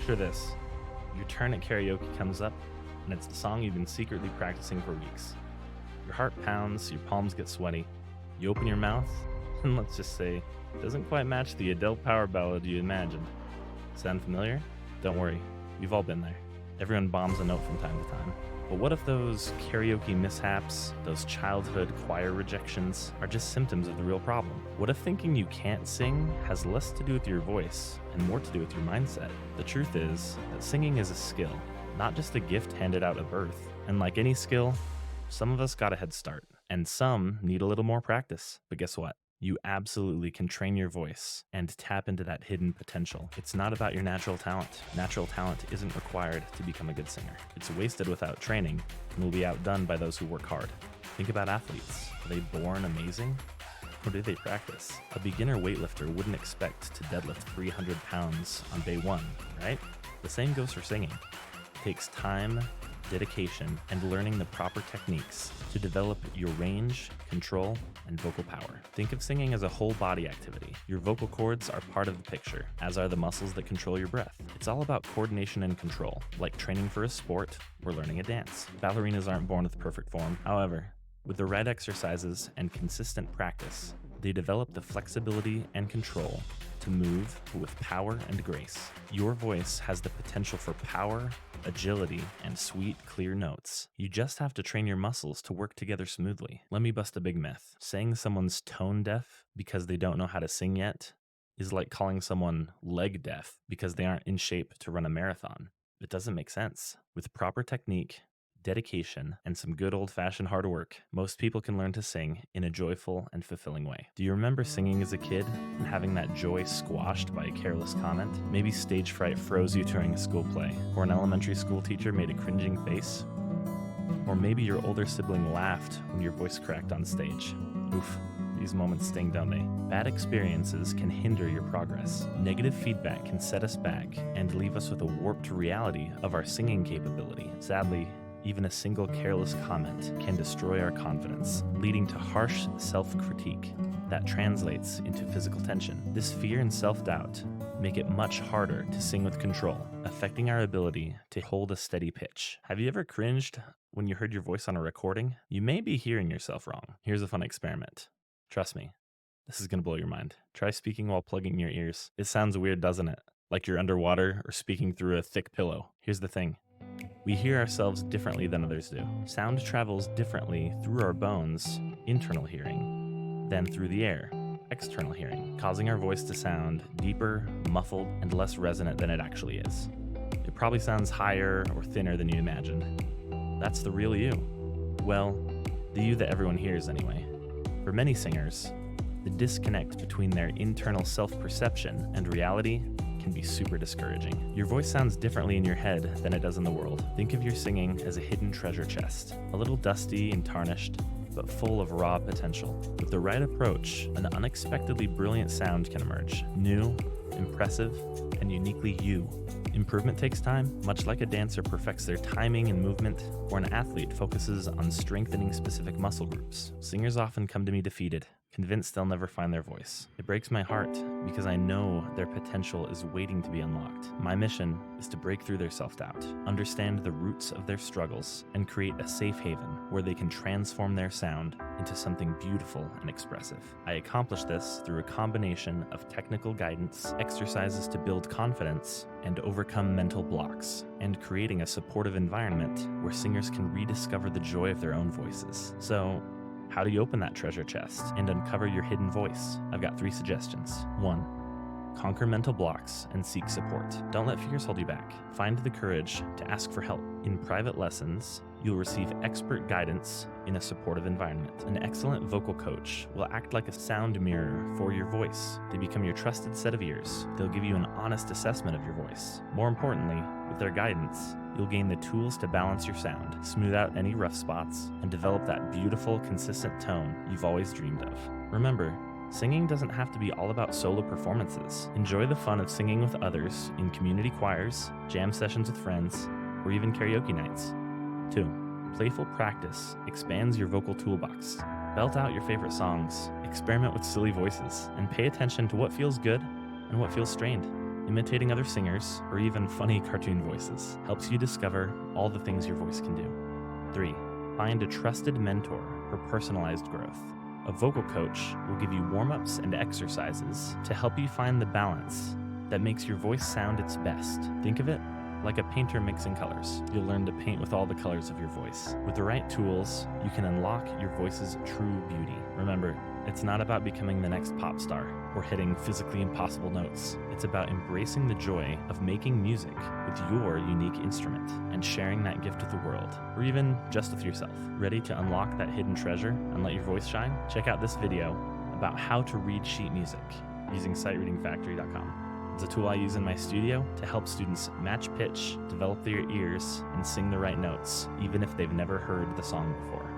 Picture this. Your turn at karaoke comes up, and it's the song you've been secretly practicing for weeks. Your heart pounds, your palms get sweaty. You open your mouth, and let's just say, it doesn't quite match the Adele power ballad you imagined. Sound familiar? Don't worry, we've all been there. Everyone bombs a note from time to time. But what if those karaoke mishaps, those childhood choir rejections, are just symptoms of the real problem? What if thinking you can't sing has less to do with your voice and more to do with your mindset? The truth is that singing is a skill, not just a gift handed out at birth. And like any skill, some of us got a head start, and some need a little more practice. But guess what? You absolutely can train your voice and tap into that hidden potential. It's not about your natural talent. Natural talent isn't required to become a good singer. It's wasted without training and will be outdone by those who work hard. Think about athletes. Are they born amazing? Or do they practice? A beginner weightlifter wouldn't expect to deadlift 300 pounds on day one, right? The same goes for singing. It takes time, dedication, and learning the proper techniques to develop your range, control, and vocal power. Think of singing as a whole body activity. Your vocal cords are part of the picture, as are the muscles that control your breath. It's all about coordination and control, like training for a sport or learning a dance. Ballerinas aren't born with perfect form. However, with the right exercises and consistent practice, they develop the flexibility and control to move with power and grace. Your voice has the potential for power, agility, and sweet, clear notes. You just have to train your muscles to work together smoothly. Let me bust a big myth. Saying someone's tone deaf because they don't know how to sing yet is like calling someone leg deaf because they aren't in shape to run a marathon. It doesn't make sense. With proper technique, dedication, and some good old-fashioned hard work, most people can learn to sing in a joyful and fulfilling way. Do you remember singing as a kid and having that joy squashed by a careless comment? Maybe stage fright froze you during a school play, or an elementary school teacher made a cringing face, or maybe your older sibling laughed when your voice cracked on stage. Oof. These moments sting, don't they? Bad experiences can hinder your progress. Negative feedback can set us back and leave us with a warped reality of our singing capability. Sadly, even a single careless comment can destroy our confidence, leading to harsh self-critique that translates into physical tension. This fear and self-doubt make it much harder to sing with control, affecting our ability to hold a steady pitch. Have you ever cringed when you heard your voice on a recording? You may be hearing yourself wrong. Here's a fun experiment. Trust me, this is going to blow your mind. Try speaking while plugging your ears. It sounds weird, doesn't it? Like you're underwater or speaking through a thick pillow. Here's the thing. We hear ourselves differently than others do. Sound travels differently through our bones, internal hearing, than through the air, external hearing, causing our voice to sound deeper, muffled, and less resonant than it actually is. It probably sounds higher or thinner than you imagined. That's the real you. Well, the you that everyone hears anyway. For many singers, the disconnect between their internal self-perception and reality can be super discouraging. Your voice sounds differently in your head than it does in the world. Think of your singing as a hidden treasure chest, a little dusty and tarnished, but full of raw potential. With the right approach, an unexpectedly brilliant sound can emerge. New, impressive, and uniquely you. Improvement takes time, much like a dancer perfects their timing and movement, or an athlete focuses on strengthening specific muscle groups. Singers often come to me defeated, convinced they'll never find their voice. It breaks my heart because I know their potential is waiting to be unlocked. My mission is to break through their self-doubt, understand the roots of their struggles, and create a safe haven where they can transform their sound into something beautiful and expressive. I accomplish this through a combination of technical guidance, exercises to build confidence, and overcome mental blocks, and creating a supportive environment where singers can rediscover the joy of their own voices. So, how do you open that treasure chest and uncover your hidden voice? I've got 3 suggestions. 1. Conquer mental blocks and seek support. Don't let fears hold you back. Find the courage to ask for help. In private lessons, you'll receive expert guidance in a supportive environment. An excellent vocal coach will act like a sound mirror for your voice. They become your trusted set of ears. They'll give you an honest assessment of your voice. More importantly, with their guidance, you'll gain the tools to balance your sound, smooth out any rough spots, and develop that beautiful, consistent tone you've always dreamed of. Remember, singing doesn't have to be all about solo performances. Enjoy the fun of singing with others in community choirs, jam sessions with friends, or even karaoke nights. 2. Playful practice expands your vocal toolbox. Belt out your favorite songs, experiment with silly voices, and pay attention to what feels good and what feels strained. Imitating other singers, or even funny cartoon voices, helps you discover all the things your voice can do. 3. Find a trusted mentor for personalized growth. A vocal coach will give you warm-ups and exercises to help you find the balance that makes your voice sound its best. Think of it like a painter mixing colors. You'll learn to paint with all the colors of your voice. With the right tools, you can unlock your voice's true beauty. Remember, it's not about becoming the next pop star or hitting physically impossible notes. It's about embracing the joy of making music with your unique instrument and sharing that gift with the world, or even just with yourself. Ready to unlock that hidden treasure and let your voice shine? Check out this video about how to read sheet music using sightreadingfactory.com. It's a tool I use in my studio to help students match pitch, develop their ears, and sing the right notes, even if they've never heard the song before.